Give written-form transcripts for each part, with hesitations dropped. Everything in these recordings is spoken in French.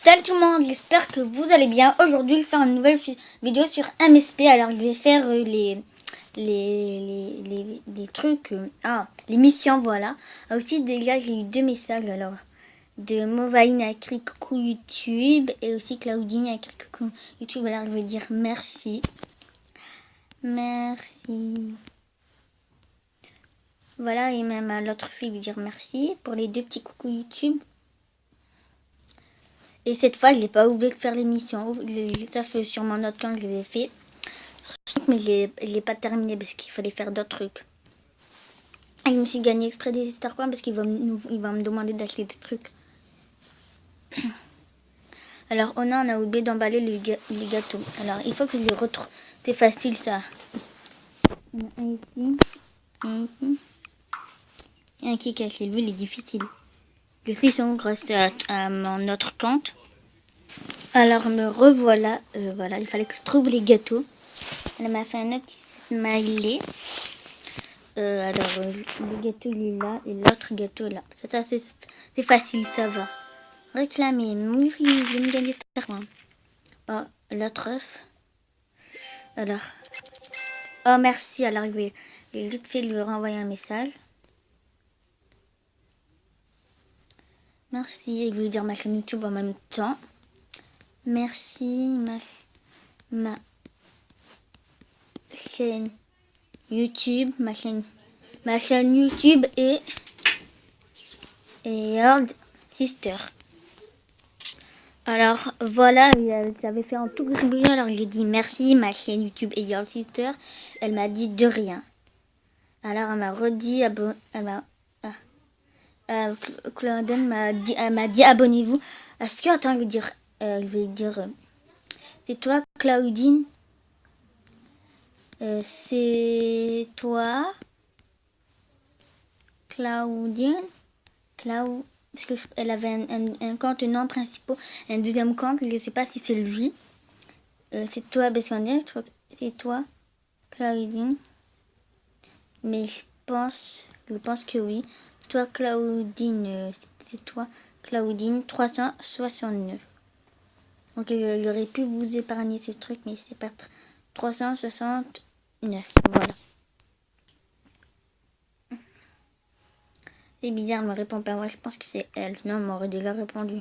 Salut tout le monde, j'espère que vous allez bien. Aujourd'hui, je vais faire une nouvelle vidéo sur MSP. Alors, je vais faire les trucs, les missions, voilà. Aussi, déjà, j'ai eu 2 messages, alors, de Movaine a écrit coucou YouTube et aussi Claudine a écrit coucou YouTube. Alors, je vais dire merci. Merci. Voilà, et même à l'autre fille, je vais dire merci pour les 2 petits coucou YouTube. Et cette fois, je n'ai pas oublié de faire l'émission. Ça fait sur mon autre compte que je les ai fait. Mais je l'ai pas terminé parce qu'il fallait faire d'autres trucs. Et je me suis gagné exprès des Starcoins parce qu'il va me demander d'acheter des trucs. Alors, on a oublié d'emballer les gâteaux. Alors, il faut que je les retrouve. C'est facile, ça. Il y en a un ici. Un ici. Et un qui est caché. Lui, il est difficile. Je sais, ils sont grâce à mon autre compte. Alors, me revoilà. Voilà, il fallait que je trouve les gâteaux. Elle m'a fait un petit smiley. Le gâteau il est là et l'autre gâteau est là. Ça c'est facile, ça va. Réclamer, oui, je vais me gagner par moi. Oh, l'autre œuf. Alors, oh merci. Alors, je vais vite fait lui renvoyer un message. Merci, et je vais dire ma chaîne YouTube en même temps. Merci, ma chaîne YouTube, ma chaîne YouTube et Old Sister. Alors voilà, ça avait fait un tout gris. Alors j'ai dit merci, ma chaîne YouTube et Your Sister. Elle m'a dit de rien. Alors elle m'a redit Claudine m'a dit abonnez-vous. Est-ce que attends, je vais dire c'est toi Claudine. C'est toi Claudine. Parce qu'elle avait un compte nom principal, un deuxième compte, je ne sais pas si c'est lui. C'est toi, Bescander, c'est toi, Claudine. Mais je pense que oui. Toi, Claudine, c'est toi, Claudine 369. Donc, j'aurais pu vous épargner ce truc, mais c'est pas 369. Voilà. C'est bizarre, elle me répond pas. Ouais, je pense que c'est elle. Non, elle m'aurait déjà répondu.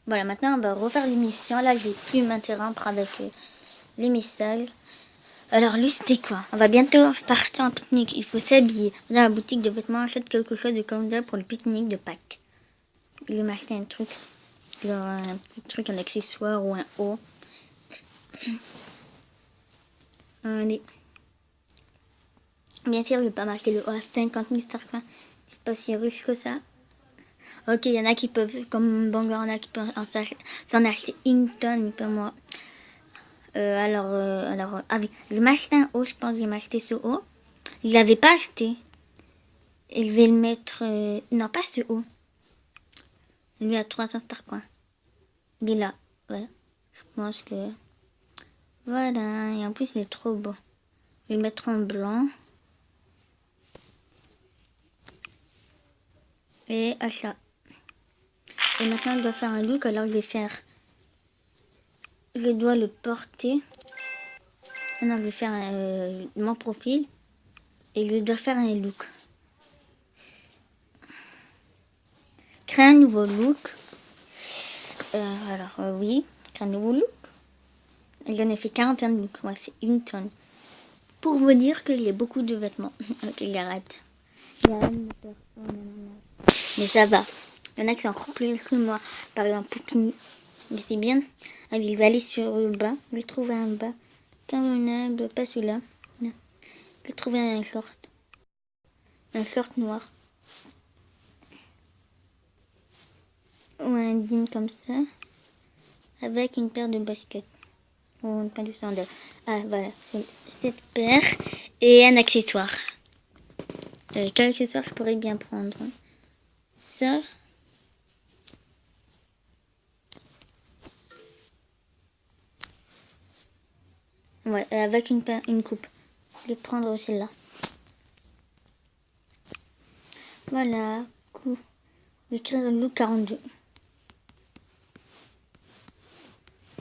Voilà, maintenant on va refaire l'émission. Là, je vais plus m'interrompre avec les messages. Alors, lui, c'était quoi? On va bientôt partir en pique-nique. Il faut s'habiller. Dans la boutique de vêtements, achète quelque chose de convivial pour le pique-nique de Pâques. Il m'a acheté un truc. Genre un petit truc, un accessoire ou un haut. Allez. Bien sûr, je ne vais pas marquer le haut à 50 000 starcoins. C'est pas si riche que ça. Ok, il y en a qui peuvent, comme Banger, il y en a qui peuvent s'en acheter une tonne, mais pas moi. Je vais m'acheter un haut, je pense que je vais m'acheter ce haut. Je ne l'avais pas acheté. Et je vais le mettre... non, pas ce haut. Lui a 300 starcoins. Il est là. Voilà. Je pense que... Voilà. Et en plus, il est trop beau. Je vais le mettre en blanc. Et achat. Et maintenant, je dois faire un look. Alors, je vais faire... Je dois le porter. Maintenant, je vais faire mon profil. Et je dois faire un look. Créer un nouveau look. Oui. Créer un nouveau look. J'en ai fait 41 looks. Ouais, c'est une tonne. Pour vous dire que j'ai beaucoup de vêtements. Ok, j'arrête. Mais ça va. Il y en a qui sont encore plus que moi. Par exemple, Poupini. Mais c'est bien. Allez, je vais aller sur le bas. Je vais trouver un bas. Convenable, pas celui-là. Non. Je vais trouver un short. Un short noir. Ou un jean comme ça. Avec une paire de baskets. Ou une paire de sandales. Ah, voilà. Cette paire. Et un accessoire. Quel accessoire je pourrais bien prendre? Ça. Ouais, avec une coupe. Je vais prendre celle-là. Voilà. Coup. Je vais écrire le look 42.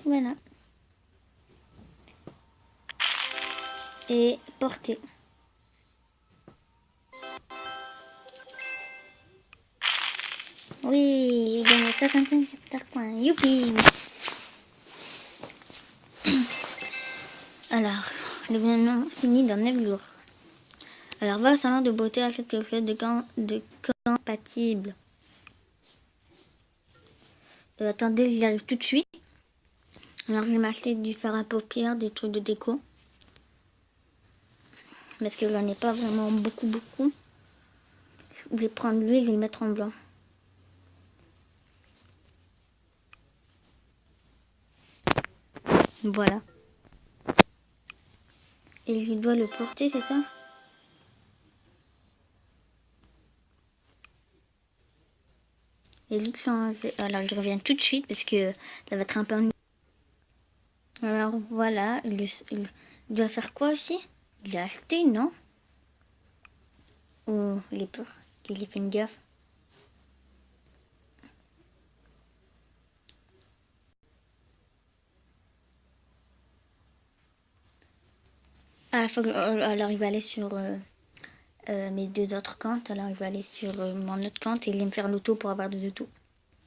Voilà. Et porter. Oui, j'ai gagné 55 points. Youpi! Alors, l'événement finit dans 9 jours. Alors, va au salon de beauté, achète quelque chose de compatible. Attendez, j'arrive tout de suite. Alors, je vais m'acheter du fard à paupières, des trucs de déco. Parce que j'en ai pas vraiment beaucoup. Je vais prendre lui et je vais le mettre en blanc. Voilà. Et je dois le porter, c'est ça? Et lui changer. Alors, je reviens tout de suite parce que ça va être un peu ennuyeux. Alors, voilà. Il doit faire quoi aussi? Il l'a acheté, non? Ou il est peur qu'il ait fait une gaffe? Ah, alors il va aller sur mes deux autres comptes. Alors il va aller sur mon autre compte et il va me faire l'auto pour avoir deux autos.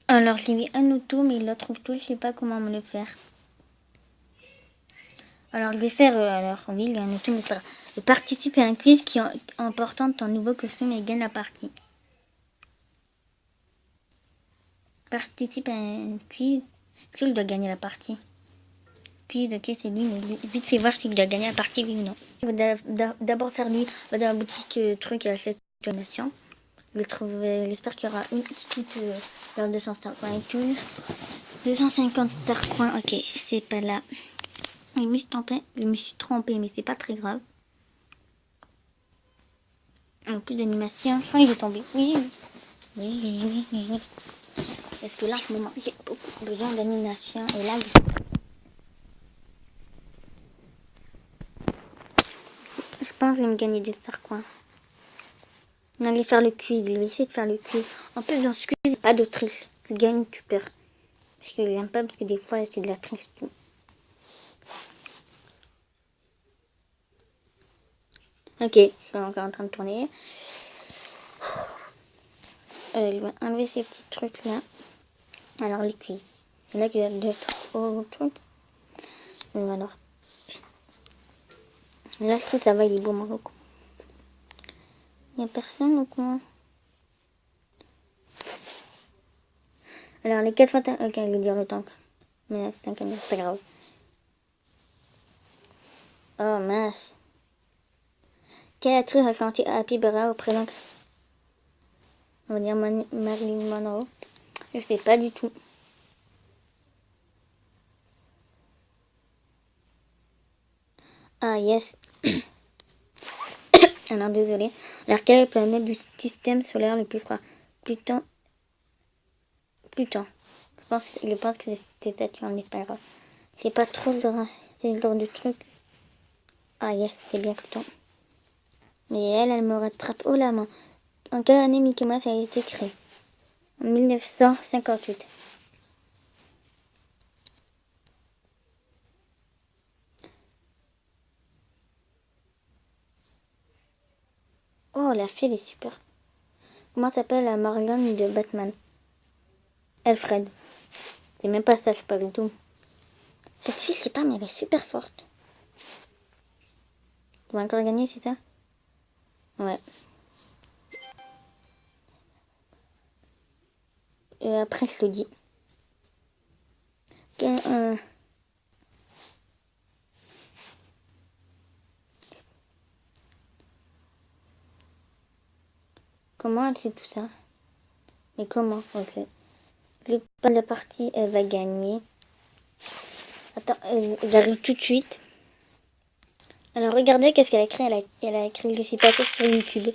Alors j'ai mis un auto mais l'autre auto je sais pas comment me le faire. Alors je vais faire alors oui il y a un auto mais c'est pas grave. Je participe à un quiz qui en portant ton nouveau costume et gagne la partie. Participe à un quiz. Est-ce que je dois gagner la partie? Quiz ok c'est lui mais vite fait voir s'il doit gagner la partie oui ou non. Il va d'abord faire lui va dans la boutique truc et achète donation. J'espère qu'il y aura une qui coûte leurs 200 star coins et tout. 250 star coins, ok, c'est pas là. Je me suis trompée, mais c'est pas très grave. En plus d'animation, je crois qu'il est tombé. Oui. Parce que là, en ce moment, j'ai beaucoup besoin d'animation. Et là, je pense que je vais me gagner des star coins. On allait faire le quiz, il va essayer de faire le quiz. En plus, dans ce quiz, il n'y a pas de triche. Tu gagnes, tu perds. Parce que j'aime pas, parce que des fois, c'est de la triche tout. Ok, je suis encore en train de tourner. Je vais enlever ces petits trucs là. Alors les quiz. C'est là qu'il y a deux trucs. Alors. Là je trouve que ça va, il est beau mon look. Il n'y a personne ou quoi? Alors les 4 fois... Ok, je vais dire le tank. Mais là c'est un camion, c'est pas grave. Oh mince. Quelle actrice a chanté Happy Birthday au présent? On va dire Marilyn Monroe. Je sais pas du tout. Ah yes. Alors désolé. Alors quelle est la planète du système solaire le plus froid? Pluton. Je pense que c'est Saturne, mais c'est pas grave. C'est pas trop le genre, c'est le genre de truc. Ah yes, c'est bien Pluton. Mais elle me rattrape haut la main. En quelle année Mickey Mouse a été créé? En 1958. Oh, la fille, elle est super. Comment s'appelle la Morgane de Batman? Alfred. C'est même pas ça, je sais pas du tout. Cette fille, je sais pas, mais elle est super forte. Tu vas encore gagner, c'est ça? Ouais. Et après, je le dis. Comment elle sait tout ça? Mais comment? Ok. Le pas de la partie, elle va gagner. Attends, j'arrive tout de suite. Alors regardez qu'est-ce qu'elle a écrit. Elle a écrit le suis passé sur YouTube.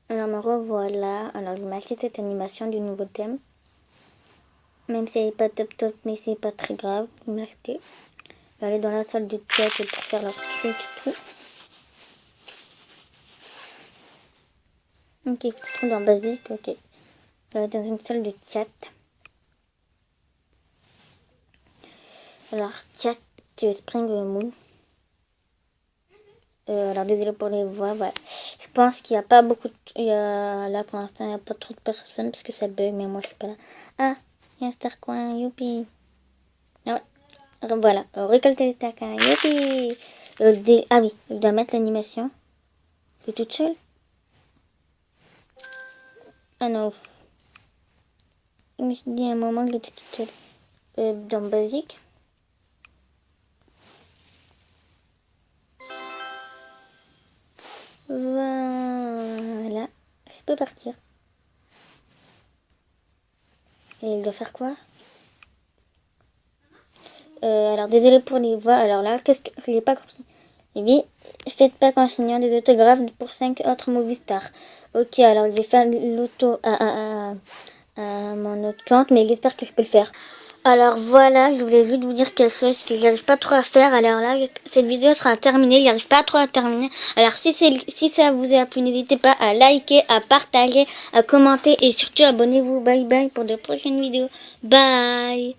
Alors me revoilà. Alors je vais m'acheter cette animation du nouveau thème. Même si elle n'est pas top, mais c'est pas très grave. Je vais m'acheter. Je vais aller dans la salle de chat pour faire leur truc et tout. Ok, faut dans basique, ok. Je vais aller dans une salle de chat. Alors, Jack Spring Moon. Alors, désolé pour les voix, voilà. Je pense qu'il n'y a pas beaucoup de... là, pour l'instant, il n'y a pas trop de personnes parce que ça bug, mais moi, je suis pas là. Ah, il y a un Starcoin, youpi. Ah, voilà, récolter les Starcoins, youpi. Ah oui, je dois mettre l'animation. Je suis toute seule. Ah non. Je me suis dit à un moment que j'étais toute seule. Dans Basique. Voilà. Je peux partir. Et il doit faire quoi? Alors, désolé pour les voix. Alors là, qu'est-ce que... Je n'ai pas compris. Et oui, faites pas qu'en signant des autographes pour 5 autres movie stars. Ok, alors je vais faire l'auto à mon autre compte, mais j'espère que je peux le faire. Alors voilà, je voulais juste vous dire quelque chose que j'arrive pas trop à faire. Alors là, cette vidéo sera terminée, j'arrive pas trop à terminer. Alors si ça vous a plu, n'hésitez pas à liker, à partager, à commenter et surtout abonnez-vous. Bye bye pour de prochaines vidéos. Bye.